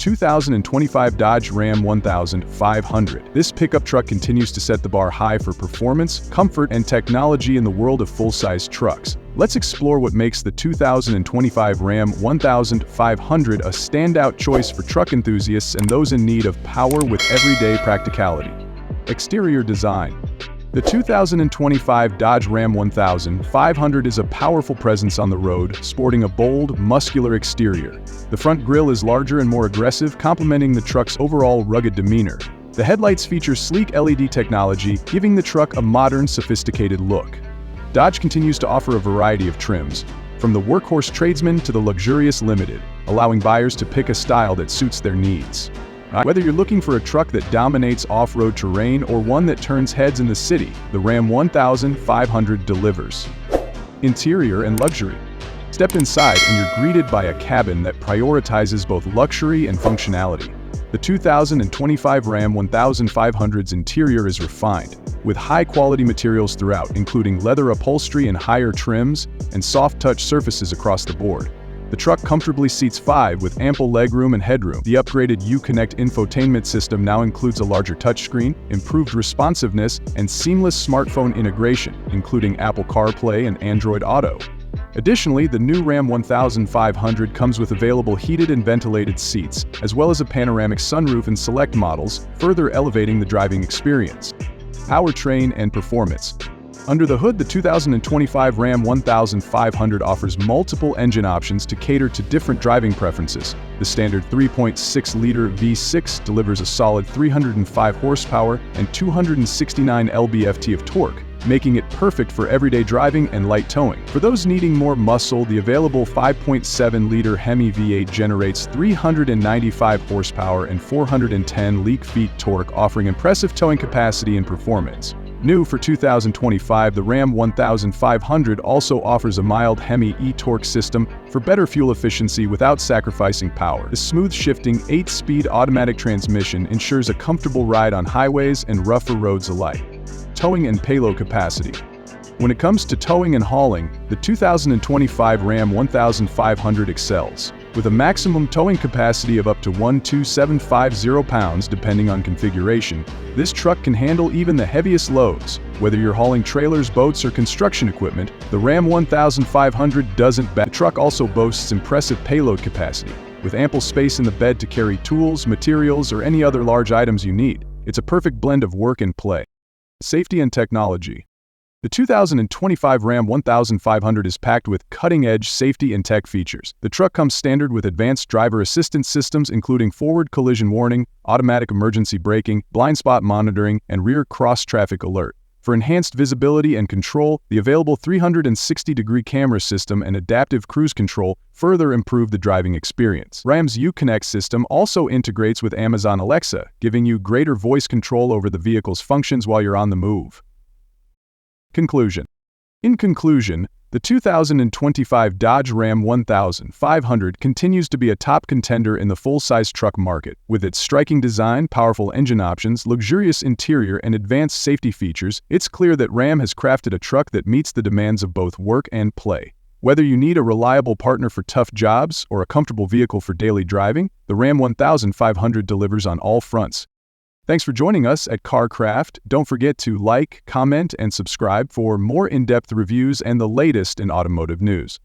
2025 Dodge Ram 1500. This pickup truck continues to set the bar high for performance, comfort, and technology in the world of full-size trucks. Let's explore what makes the 2025 Ram 1500 a standout choice for truck enthusiasts and those in need of power with everyday practicality. Exterior design. The 2025 Dodge Ram 1500 is a powerful presence on the road, sporting a bold, muscular exterior. The front grille is larger and more aggressive, complementing the truck's overall rugged demeanor. The headlights feature sleek LED technology, giving the truck a modern, sophisticated look. Dodge continues to offer a variety of trims, from the workhorse tradesman to the luxurious limited, allowing buyers to pick a style that suits their needs. Whether you're looking for a truck that dominates off-road terrain or one that turns heads in the city, the Ram 1500 delivers. Interior and luxury. Step inside and you're greeted by a cabin that prioritizes both luxury and functionality. The 2025 Ram 1500's interior is refined, with high-quality materials throughout, including leather upholstery and higher trims, and soft-touch surfaces across the board. The truck comfortably seats 5 with ample legroom and headroom. The upgraded Uconnect infotainment system now includes a larger touchscreen, improved responsiveness, and seamless smartphone integration, including Apple CarPlay and Android Auto. Additionally, the new Ram 1500 comes with available heated and ventilated seats, as well as a panoramic sunroof in select models, further elevating the driving experience. Powertrain and performance. Under the hood, the 2025 Ram 1500 offers multiple engine options to cater to different driving preferences. The standard 3.6-liter V6 delivers a solid 305 horsepower and 269 lb-ft of torque, making it perfect for everyday driving and light towing. For those needing more muscle, the available 5.7-liter Hemi V8 generates 395 horsepower and 410 litre-feet torque, offering impressive towing capacity and performance. New for 2025, the Ram 1500 also offers a mild Hemi e-torque system for better fuel efficiency without sacrificing power. The smooth-shifting 8-speed automatic transmission ensures a comfortable ride on highways and rougher roads alike. Towing and payload capacity. When it comes to towing and hauling, the 2025 Ram 1500 excels. With a maximum towing capacity of up to 12,750 pounds depending on configuration, this truck can handle even the heaviest loads. Whether you're hauling trailers, boats, or construction equipment, the Ram 1500 doesn't back. The truck also boasts impressive payload capacity, with ample space in the bed to carry tools, materials, or any other large items you need. It's a perfect blend of work and play. Safety and technology. The 2025 Ram 1500 is packed with cutting-edge safety and tech features. The truck comes standard with advanced driver assistance systems including forward collision warning, automatic emergency braking, blind spot monitoring, and rear cross-traffic alert. For enhanced visibility and control, the available 360-degree camera system and adaptive cruise control further improve the driving experience. Ram's Uconnect system also integrates with Amazon Alexa, giving you greater voice control over the vehicle's functions while you're on the move. Conclusion. In conclusion, the 2025 Dodge Ram 1500 continues to be a top contender in the full-size truck market. With its striking design, powerful engine options, luxurious interior, and advanced safety features, it's clear that Ram has crafted a truck that meets the demands of both work and play. Whether you need a reliable partner for tough jobs or a comfortable vehicle for daily driving, the Ram 1500 delivers on all fronts. Thanks for joining us at CarCraft. Don't forget to like, comment, and subscribe for more in-depth reviews and the latest in automotive news.